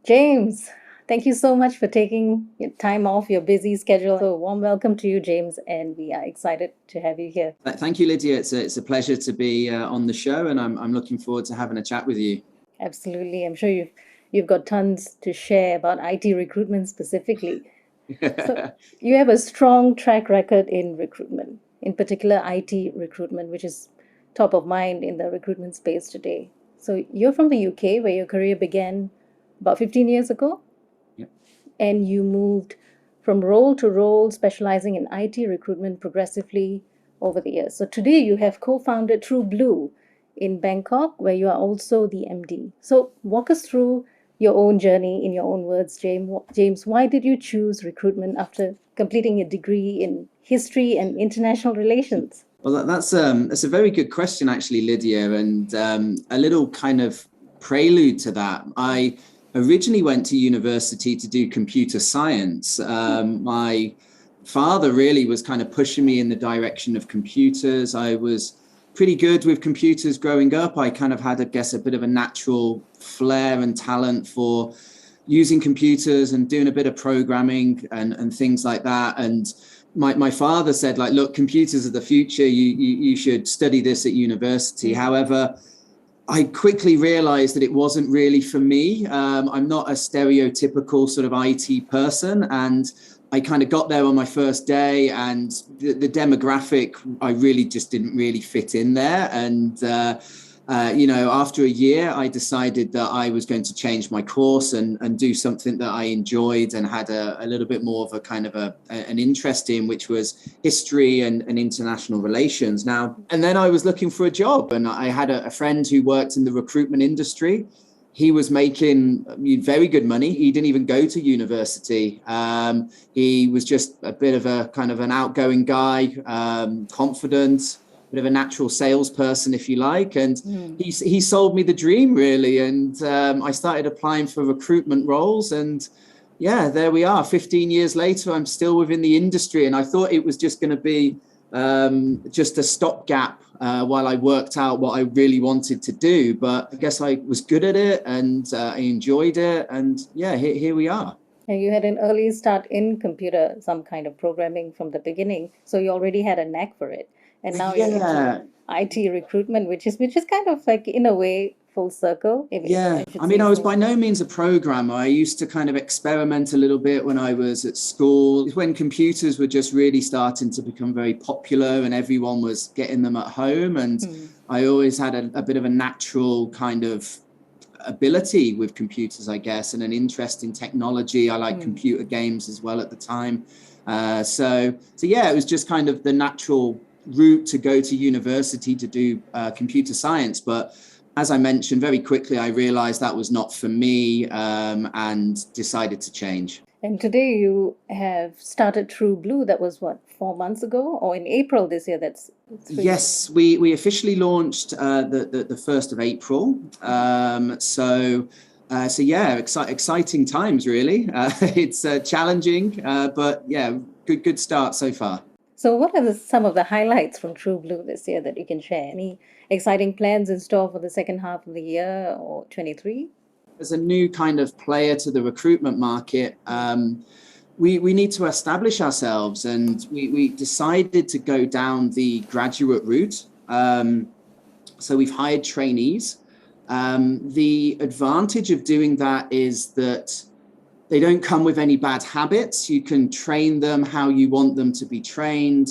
James, thank you so much for taking your time off your busy schedule. So, warm welcome to you, James, and we are excited to have you here. Thank you, Lydia. It's a pleasure to be on the show, and I'm looking forward to having a chat with you. Absolutely. I'm sure you've got tons to share about IT recruitment specifically. So, you have a strong track record in recruitment, in particular IT recruitment, which is top of mind in the recruitment space today. So, you're from the UK, where your career began about 15 years ago, Yep. and you moved from role to role, specializing in IT recruitment progressively over the years. So, today you have co founded True Blue in Bangkok, where you are also the MD. So, walk us through your own journey in your own words, James. Why did you choose recruitment after completing a degree in history and international relations? Well, that's a very good question, actually, Lydia, and a little kind of prelude to that. I originally went to university to do computer science. My father really was kind of pushing me in the direction of computers. I was pretty good with computers growing up. I kind of had, I guess, a bit of a natural flair and talent for using computers and doing a bit of programming and things like that. And my father said, like, look, computers are the future. You should study this at university. However, I quickly realized that it wasn't really for me. I'm not a stereotypical sort of IT person, and I kind of got there on my first day, and the demographic, I really just didn't really fit in there. And after a year, I decided that I was going to change my course and do something that I enjoyed and had a little bit more of a kind of an interest in, which was history and international relations. Now, and then I was looking for a job, and I had a friend who worked in the recruitment industry. He was making very good money. He didn't even go to university. He was just a bit of a kind of an outgoing guy, confident, bit of a natural salesperson, if you like. And he sold me the dream, really. And I started applying for recruitment roles. And yeah, there we are. 15 years later, I'm still within the industry. And I thought it was just going to be just a stopgap while I worked out what I really wanted to do. But I guess I was good at it, and I enjoyed it. And yeah, here we are. And you had an early start in computer, some kind of programming from the beginning, so you already had a knack for it. And now you're into IT recruitment, which is kind of like, in a way, full circle. Yeah, I mean, I was by no means a programmer. I used to kind of experiment a little bit when I was at school, when computers were just really starting to become very popular and everyone was getting them at home. And I always had a bit of a natural kind of ability with computers, I guess, and an interest in technology. I like computer games as well at the time. So yeah, it was just kind of the natural route to go to university to do computer science. But as I mentioned, very quickly, I realized that was not for me, and decided to change. And today you have started True Blue. That was what, 4 months ago, or in April this year? That's yes, we officially launched the 1st of April. So yeah, exciting times, really. It's challenging, but yeah, good start so far. So, what are some of the highlights from True Blue this year that you can share? Any exciting plans in store for the second half of the year or 23? As a new kind of player to the recruitment market, we need to establish ourselves, and we decided to go down the graduate route. So we've hired trainees. The advantage of doing that is that they don't come with any bad habits. You can train them how you want them to be trained.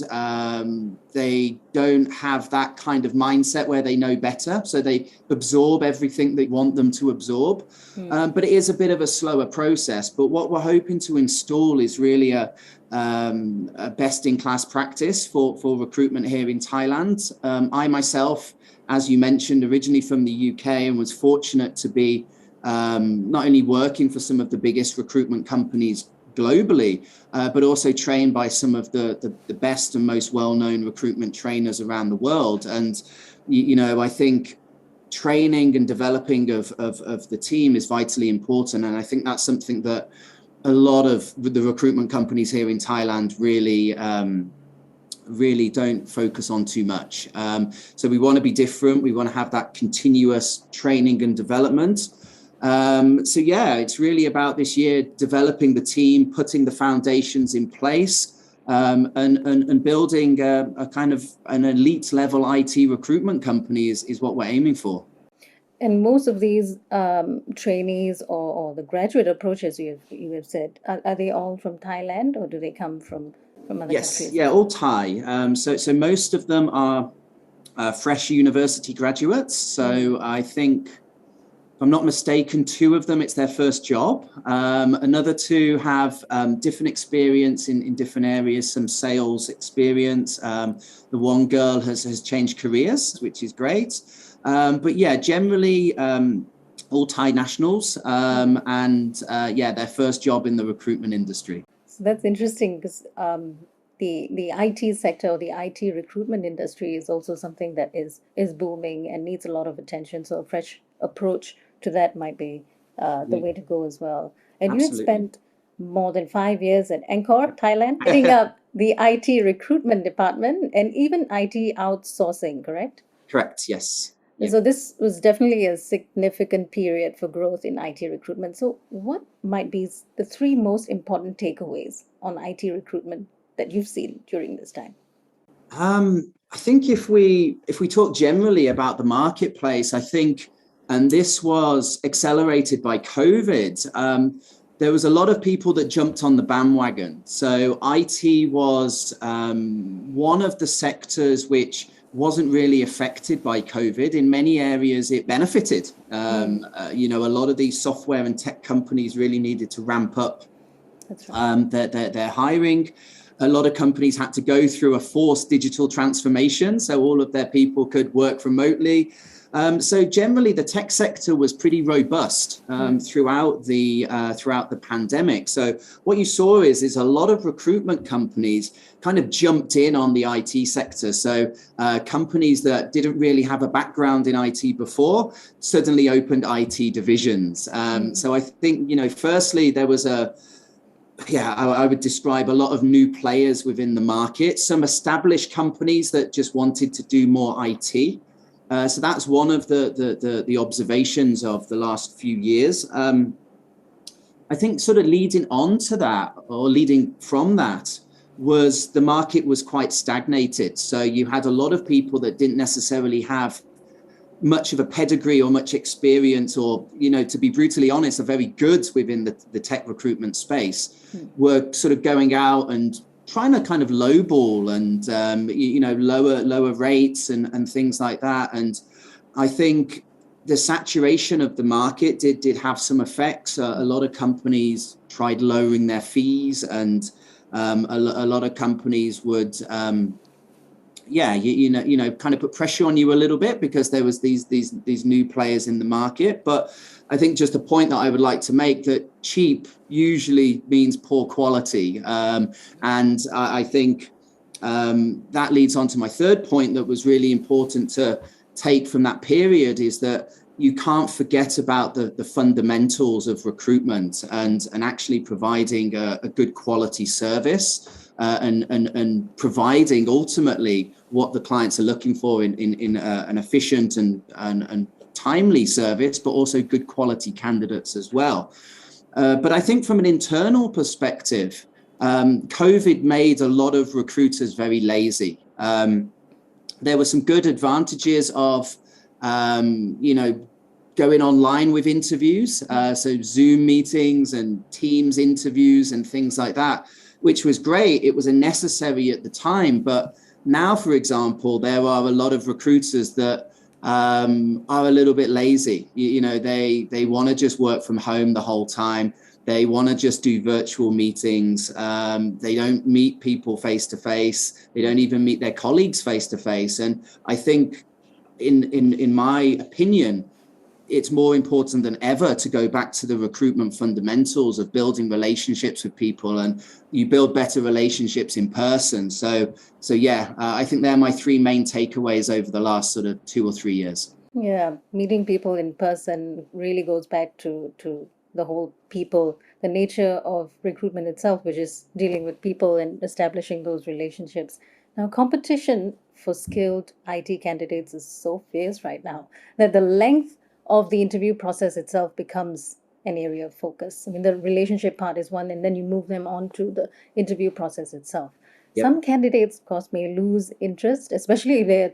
They don't have that kind of mindset where they know better. So they absorb everything they want them to absorb. But it is a bit of a slower process. But what we're hoping to install is really a best-in-class practice for recruitment here in Thailand. I myself, as you mentioned, originally from the UK, and was fortunate to be not only working for some of the biggest recruitment companies globally, but also trained by some of the best and most well-known recruitment trainers around the world. And, I think training and developing of the team is vitally important. And I think that's something that a lot of the recruitment companies here in Thailand really don't focus on too much. So we want to be different. We want to have that continuous training and development. So yeah, it's really about this year developing the team, putting the foundations in place, and building a kind of an elite level IT recruitment company is what we're aiming for. And most of these trainees or the graduate approaches you have said, are they all from Thailand or do they come from other Yes, countries? yeah, all Thai. So most of them are fresh university graduates. So I think, if I'm not mistaken, two of them, it's their first job. Another two have different experience in different areas, some sales experience. The one girl has changed careers, which is great. But yeah, generally all Thai nationals, and yeah, their first job in the recruitment industry. So that's interesting because the IT sector or the IT recruitment industry is also something that is booming and needs a lot of attention. So a fresh approach to that might be the Yeah, way to go as well. And you had absolutely. spent more than 5 years at Angkor, Thailand, heading up the IT recruitment department and even IT outsourcing, correct? Correct, yes. Yeah. So this was definitely a significant period for growth in IT recruitment. So what might be the three most important takeaways on IT recruitment that you've seen during this time? I think if we talk generally about the marketplace, I think, and this was accelerated by COVID, there was a lot of people that jumped on the bandwagon. So IT was one of the sectors which wasn't really affected by COVID. In many areas, it benefited. A lot of these software and tech companies really needed to ramp up That's right. their hiring. A lot of companies had to go through a forced digital transformation, so all of their people could work remotely. So generally, the tech sector was pretty robust throughout the pandemic. So what you saw is a lot of recruitment companies kind of jumped in on the IT sector. So companies that didn't really have a background in IT before suddenly opened IT divisions. So I think, firstly, there was I would describe a lot of new players within the market, some established companies that just wanted to do more IT. So that's one of the observations of the last few years. I think sort of leading on to that, or leading from that, was the market was quite stagnated. So you had a lot of people that didn't necessarily have much of a pedigree or much experience, or, to be brutally honest, are very good within the tech recruitment space, were sort of going out and trying to kind of lowball and, lower rates and things like that. And I think the saturation of the market did have some effects. A lot of companies tried lowering their fees, and a lot of companies would kind of put pressure on you a little bit because there was these new players in the market. But I think just a point that I would like to make, that cheap usually means poor quality. And I think that leads on to my third point that was really important to take from that period, is that you can't forget about the fundamentals of recruitment and actually providing a good quality service. And providing ultimately what the clients are looking for in an efficient and timely service, but also good quality candidates as well. But I think from an internal perspective, COVID made a lot of recruiters very lazy. There were some good advantages of, going online with interviews, so Zoom meetings and Teams interviews and things like that, which was great. It was a necessary at the time. But now, for example, there are a lot of recruiters that are a little bit lazy. They want to just work from home the whole time. They want to just do virtual meetings. They don't meet people face to face. They don't even meet their colleagues face to face. And I think, in my opinion, it's more important than ever to go back to the recruitment fundamentals of building relationships with people, and you build better relationships in person. So I think they're my three main takeaways over the last sort of 2 or 3 years. Yeah, meeting people in person really goes back to the whole people, the nature of recruitment itself, which is dealing with people and establishing those relationships. Now, competition for skilled IT candidates is so fierce right now that the length of the interview process itself becomes an area of focus. I mean, the relationship part is one, and then you move them on to the interview process itself. Yep. Some candidates, of course, may lose interest, especially if they're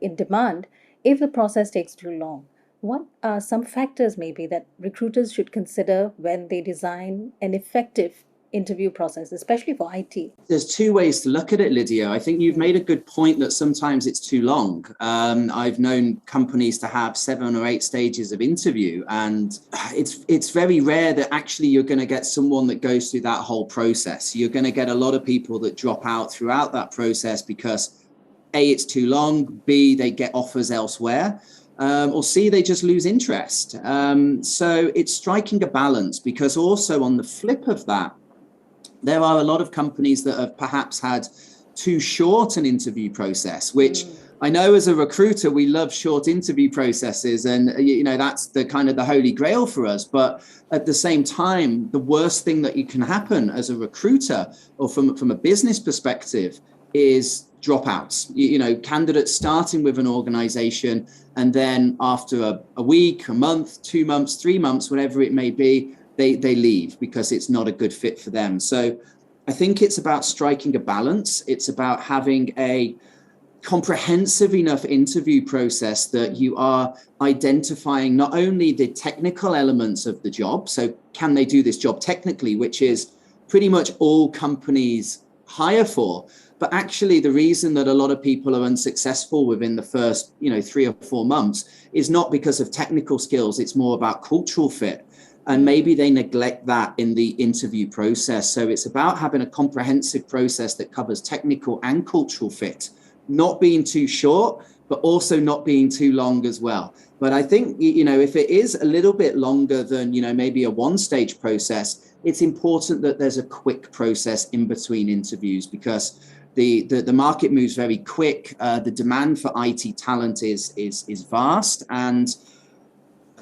in demand, if the process takes too long. What are some factors maybe that recruiters should consider when they design an effective interview process, especially for IT? There's two ways to look at it, Lydia. I think you've made a good point that sometimes it's too long. I've known companies to have 7 or 8 stages of interview, and it's very rare that actually you're going to get someone that goes through that whole process. You're going to get a lot of people that drop out throughout that process because A, it's too long, B, they get offers elsewhere, or C, they just lose interest. So it's striking a balance, because also on the flip of that, there are a lot of companies that have perhaps had too short an interview process, which I know as a recruiter, we love short interview processes, and that's the kind of the holy grail for us. But at the same time, the worst thing that you can happen as a recruiter or from a business perspective is dropouts. Candidates starting with an organization, and then after a week, a month, 2 months, 3 months, whatever it may be, they leave because it's not a good fit for them. So I think it's about striking a balance. It's about having a comprehensive enough interview process that you are identifying not only the technical elements of the job, so can they do this job technically, which is pretty much all companies hire for, but actually the reason that a lot of people are unsuccessful within the first 3 or 4 months is not because of technical skills. It's more about cultural fit. And maybe they neglect that in the interview process. So it's about having a comprehensive process that covers technical and cultural fit, not being too short, but also not being too long as well. But I think, if it is a little bit longer than, maybe a 1-stage process, it's important that there's a quick process in between interviews, because the market moves very quick. The demand for IT talent is vast, and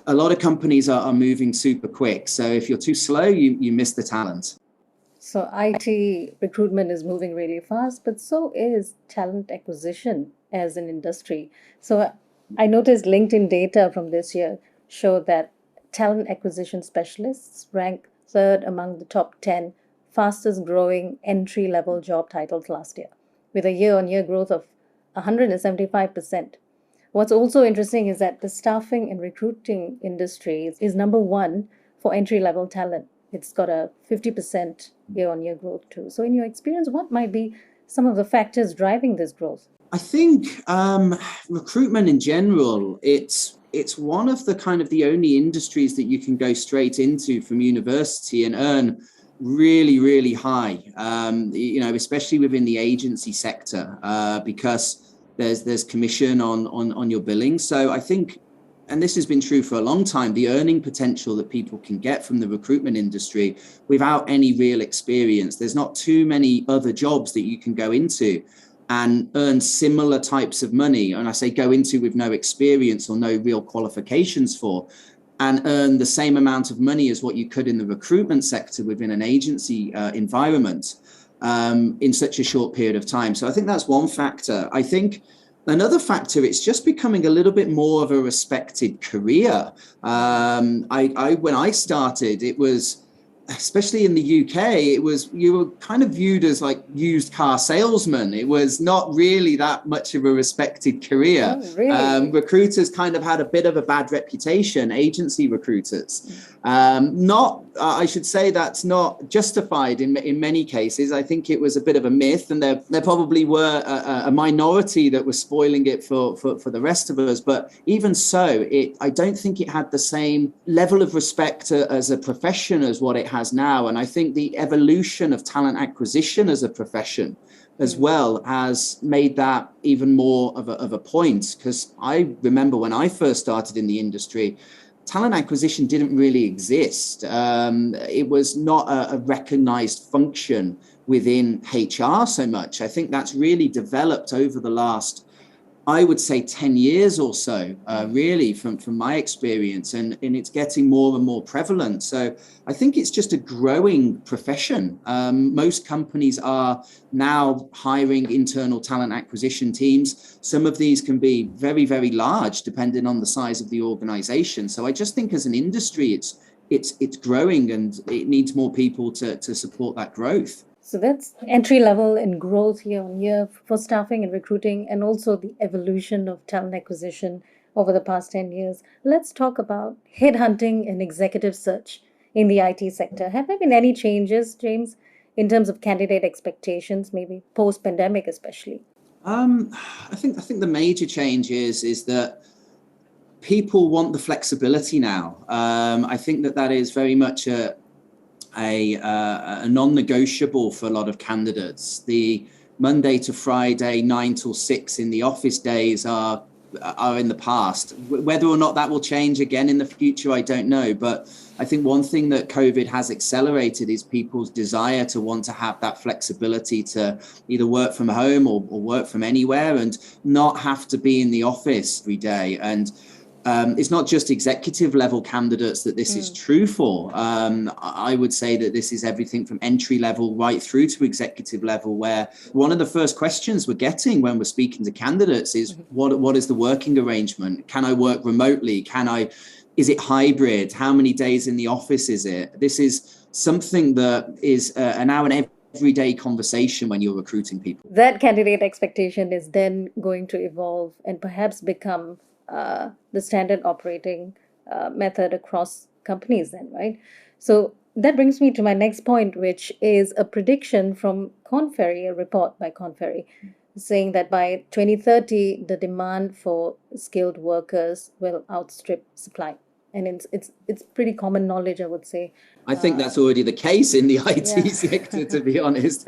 a lot of companies are moving super quick. So if you're too slow, you miss the talent. So IT recruitment is moving really fast, but so is talent acquisition as an industry. So I noticed LinkedIn data from this year show that talent acquisition specialists rank third among the top 10 fastest growing entry-level job titles last year, with a year-on-year growth of 175%. What's also interesting is that the staffing and recruiting industry is number 1 for entry-level talent. It's got a 50% year-on-year growth too. So in your experience, what might be some of the factors driving this growth? I think recruitment in general, it's one of the only industries that you can go straight into from university and earn really, really high, especially within the agency sector, because there's commission on your billing. So I think, and this has been true for a long time, the earning potential that people can get from the recruitment industry without any real experience. There's not too many other jobs that you can go into and earn similar types of money. And I say go into with no experience or no real qualifications for, and earn the same amount of money as what you could in the recruitment sector within an agency environment in such a short period of time. So I think that's one factor. I think another factor, it's just becoming a little bit more of a respected career. When I started, it was, especially in the UK, you were kind of viewed as like used car salesman. It was not really that much of a respected career. Oh, really? Recruiters kind of had a bit of a bad reputation, agency recruiters. I should say that's not justified in many cases. I think it was a bit of a myth, and there probably were a minority that was spoiling it for the rest of us. But even so, I don't think it had the same level of respect as a profession as what it has now. And I think the evolution of talent acquisition as a profession as well has made that even more of a point. Because I remember when I first started in the industry, talent acquisition didn't really exist. It was not a recognized function within HR so much. I think that's really developed over the last I would say 10 years or so, really, from my experience, and it's getting more and more prevalent. So I think it's just a growing profession. Most companies are now hiring internal talent acquisition teams. Some of these can be very, very large, depending on the size of the organization. So I just think as an industry, it's growing, and it needs more people to support that growth. So that's entry level and growth year on year for staffing and recruiting, and also the evolution of talent acquisition over the past 10 years. Let's talk about headhunting and executive search in the IT sector. Have there been any changes, James, in terms of candidate expectations, maybe post pandemic especially? I think the major change is that people want the flexibility now. I think that is very much a non-negotiable for a lot of candidates. The Monday to Friday, 9 till 6 in the office days are in the past. Whether or not that will change again in the future, I don't know. But I think one thing that COVID has accelerated is people's desire to want to have that flexibility to either work from home or work from anywhere and not have to be in the office every day. And it's not just executive level candidates that this is true for. I would say that this is everything from entry level right through to executive level, where one of the first questions we're getting when we're speaking to candidates is what is the working arrangement? Can I work remotely? Is it hybrid? How many days in the office is it? This is something that is now an everyday conversation when you're recruiting people. That candidate expectation is then going to evolve and perhaps become the standard operating method across companies then, right? So that brings me to my next point, which is a prediction from Korn Ferry, a report by Korn Ferry, saying that by 2030, the demand for skilled workers will outstrip supply. And it's pretty common knowledge, I would say. I think that's already the case in the IT Yeah. sector, to be honest.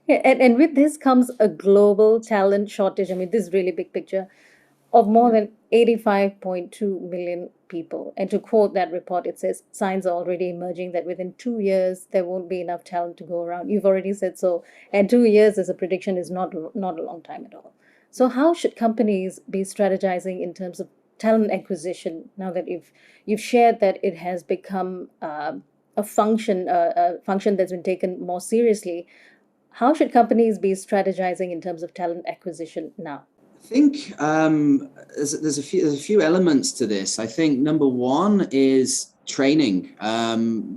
Yeah, and with this comes a global talent shortage. I mean, this really big picture of more than 85.2 million people. And to quote that report, it says signs are already emerging that within 2 years there won't be enough talent to go around. You've already said so, and 2 years as a prediction is not a long time at all. So how should companies be strategizing in terms of talent acquisition now that you've shared that it has become a function that's been taken more seriously? How should companies be strategizing in terms of talent acquisition now? I think there's a few elements to this. I think number one is training,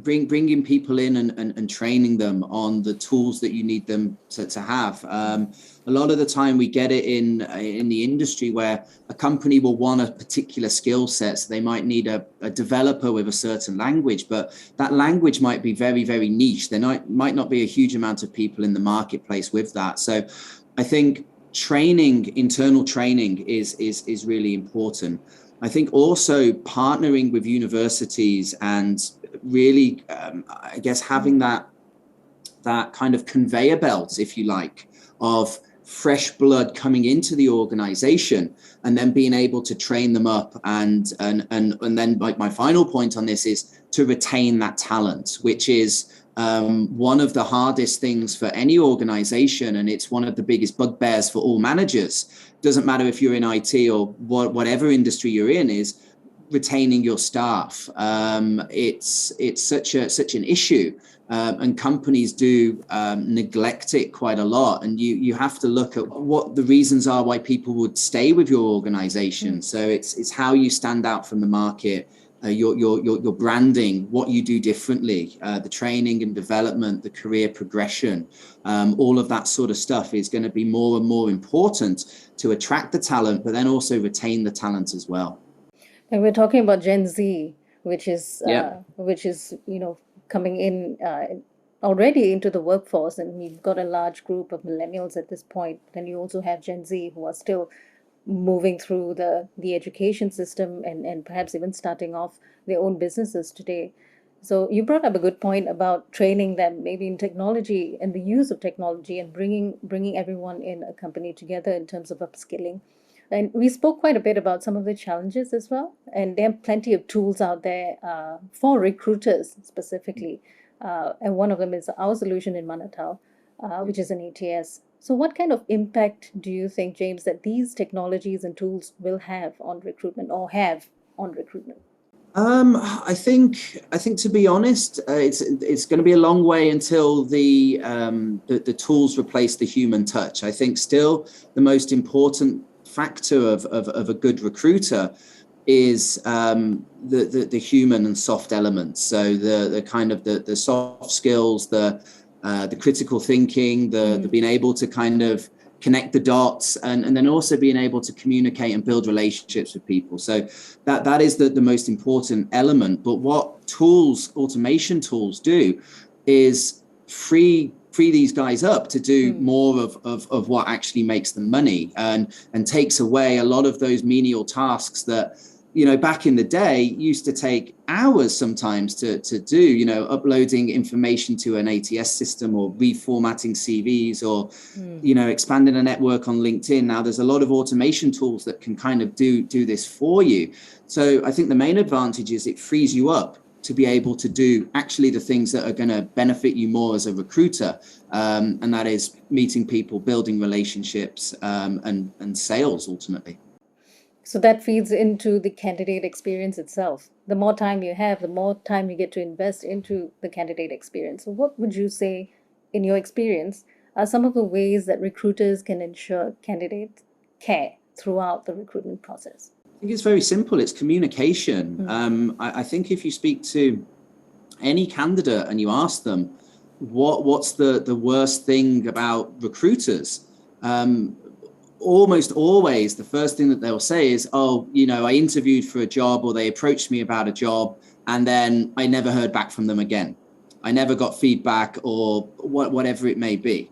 bringing people in and training them on the tools that you need them to have. A lot of the time we get it in the industry where a company will want a particular skill set. So they might need a developer with a certain language, but that language might be very, very niche. There might not be a huge amount of people in the marketplace with that. So I think internal training is really important. I think also partnering with universities and really, I guess, having that kind of conveyor belt, if you like, of fresh blood coming into the organization and then being able to train them up. And then like my final point on this is to retain that talent, which is one of the hardest things for any organization, and it's one of the biggest bugbears for all managers. Doesn't matter if you're in IT or whatever industry you're in, is retaining your staff. It's such an issue, and companies do neglect it quite a lot. And you have to look at what the reasons are why people would stay with your organization. So it's how you stand out from the market. Your branding, what you do differently, the training and development, the career progression, all of that sort of stuff is going to be more and more important to attract the talent, but then also retain the talent as well. And we're talking about Gen Z, which is Yep. coming in already into the workforce, and we've got a large group of millennials at this point. Then you also have Gen Z who are still moving through the education system and perhaps even starting off their own businesses today. So you brought up a good point about training them maybe in technology and the use of technology and bringing everyone in a company together in terms of upskilling. And we spoke quite a bit about some of the challenges as well. And there are plenty of tools out there for recruiters specifically. And one of them is our solution in Manatal, which is an ATS. So, what kind of impact do you think, James, that these technologies and tools will have on recruitment or have on recruitment? I think to be honest, it's going to be a long way until the tools replace the human touch. I think still the most important factor of a good recruiter is the human and soft elements. So the kind of the soft skills, the critical thinking, the being able to kind of connect the dots, and then also being able to communicate and build relationships with people. So that is the most important element. But what tools, automation tools, do is free these guys up to do more of what actually makes them money, and takes away a lot of those menial tasks that, back in the day used to take hours sometimes to do, uploading information to an ATS system or reformatting CVs or, expanding a network on LinkedIn. Now there's a lot of automation tools that can kind of do this for you. So I think the main advantage is it frees you up to be able to do actually the things that are going to benefit you more as a recruiter. And that is meeting people, building relationships, and sales ultimately. So that feeds into the candidate experience itself. The more time you have, the more time you get to invest into the candidate experience. So, what would you say, in your experience, are some of the ways that recruiters can ensure candidate care throughout the recruitment process? I think it's very simple. It's communication. I think if you speak to any candidate and you ask them what's the worst thing about recruiters, almost always the first thing that they'll say is, oh, I interviewed for a job, or they approached me about a job, and then I never heard back from them again. I never got feedback, or whatever it may be.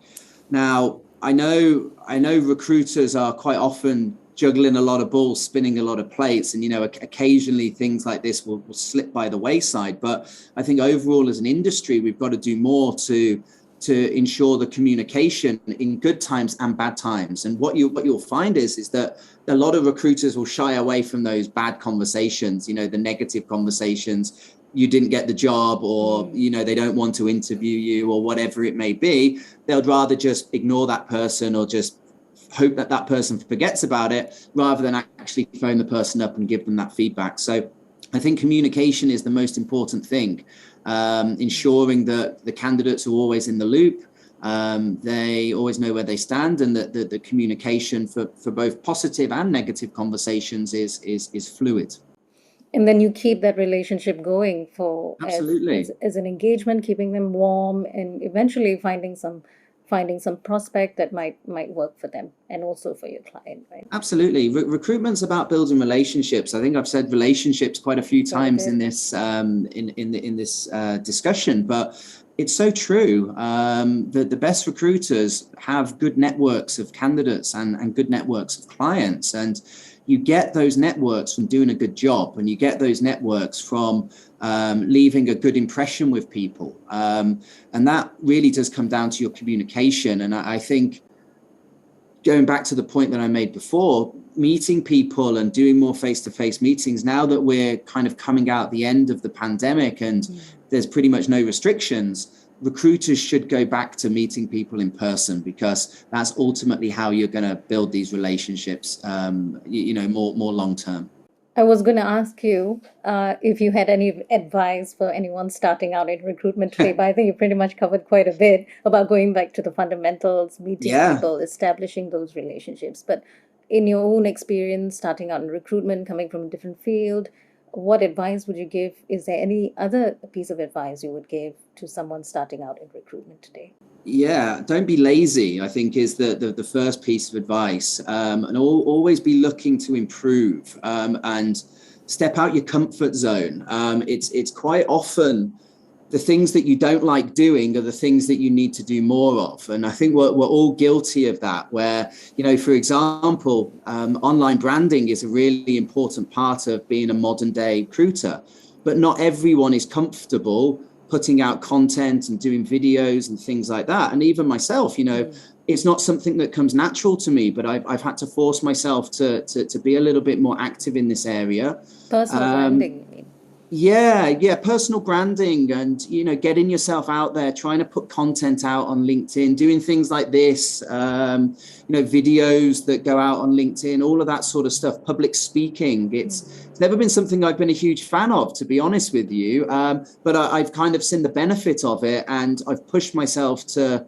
Now, I know recruiters are quite often juggling a lot of balls, spinning a lot of plates, and occasionally things like this will slip by the wayside. But I think overall as an industry, we've got to do more to ensure the communication in good times and bad times. And what you'll find is that a lot of recruiters will shy away from those bad conversations, the negative conversations. You didn't get the job, or they don't want to interview you, or whatever it may be. They'll rather just ignore that person, or just hope that person forgets about it, rather than actually phone the person up and give them that feedback. So I think communication is the most important thing. Ensuring that the candidates are always in the loop, they always know where they stand, and that the communication for both positive and negative conversations is fluid. And then you keep that relationship going for Absolutely. as an engagement, keeping them warm, and eventually finding some prospect that might work for them and also for your client, right? Absolutely. Recruitment's about building relationships. I think I've said relationships quite a few times in this in this discussion, but it's so true. The best recruiters have good networks of candidates and good networks of clients, and you get those networks from doing a good job, and you get those networks from leaving a good impression with people. And that really does come down to your communication. And I think, going back to the point that I made before, meeting people and doing more face-to-face meetings, now that we're kind of coming out the end of the pandemic and there's pretty much no restrictions, recruiters should go back to meeting people in person, because that's ultimately how you're going to build these relationships, more long term. I was going to ask you if you had any advice for anyone starting out in recruitment today, but I think you pretty much covered quite a bit about going back to the fundamentals, meeting people, establishing those relationships. But in your own experience, starting out in recruitment, coming from a different field, what advice would you give? Is there any other piece of advice you would give to someone starting out in recruitment today? Yeah, don't be lazy, I think, is the first piece of advice. And always be looking to improve, and step out your comfort zone. It's quite often the things that you don't like doing are the things that you need to do more of. And I think we're all guilty of that, where, for example, online branding is a really important part of being a modern day recruiter, but not everyone is comfortable putting out content and doing videos and things like that. And even myself, it's not something that comes natural to me, but I've had to force myself to be a little bit more active in this area. Personal branding, you mean? Yeah, personal branding and, getting yourself out there, trying to put content out on LinkedIn, doing things like this, videos that go out on LinkedIn, all of that sort of stuff, public speaking. It's never been something I've been a huge fan of, to be honest with you. But I've kind of seen the benefit of it, and I've pushed myself to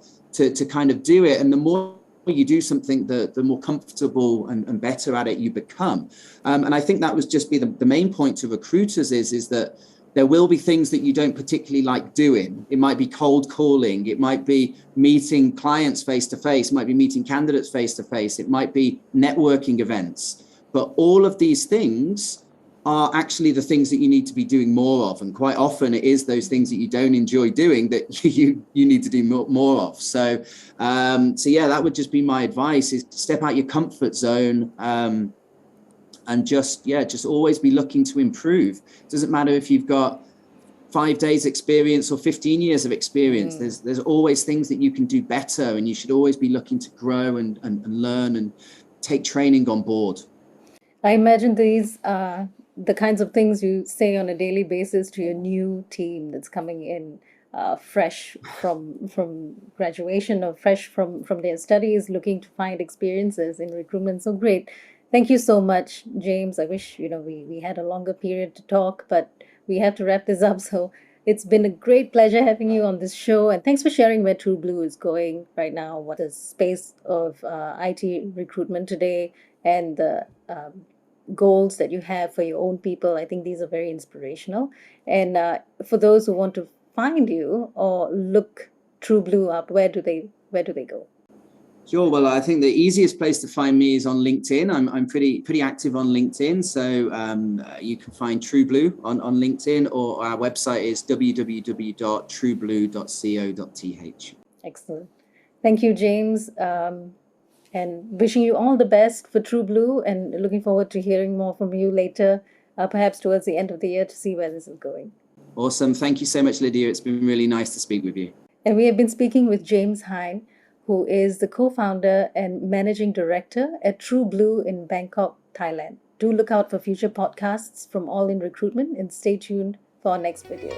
kind of do it. And the more you do something, the more comfortable and better at it you become. And I think that was just be the main point to recruiters is that there will be things that you don't particularly like doing. It might be cold calling. It might be meeting clients face to face. It might be meeting candidates face to face. It might be networking events. But all of these things are actually the things that you need to be doing more of. And quite often it is those things that you don't enjoy doing that you need to do more of. So yeah, that would just be my advice, is to step out your comfort zone, and just always be looking to improve. It doesn't matter if you've got 5 days experience or 15 years of experience. There's always things that you can do better, and you should always be looking to grow and learn and take training on board. I imagine these are the kinds of things you say on a daily basis to your new team that's coming in, fresh from graduation or fresh from their studies, looking to find experiences in recruitment. So great. Thank you so much, James. I wish, we had a longer period to talk, but we have to wrap this up. So it's been a great pleasure having you on this show. And thanks for sharing where True Blue is going right now, what the space of IT recruitment today, and the goals that you have for your own people. I think these are very inspirational. And for those who want to find you or look True Blue up, where do they go? Sure. Well, I think the easiest place to find me is on LinkedIn. I'm pretty active on LinkedIn, so you can find True Blue on LinkedIn, or our website is www.trueblue.co.th. Excellent. Thank you, James. And wishing you all the best for True Blue, and looking forward to hearing more from you later, perhaps towards the end of the year, to see where this is going. Awesome. Thank you so much, Lydia. It's been really nice to speak with you. And we have been speaking with James Hine, who is the co-founder and managing director at True Blue in Bangkok, Thailand. Do look out for future podcasts from All in Recruitment, and stay tuned for our next video.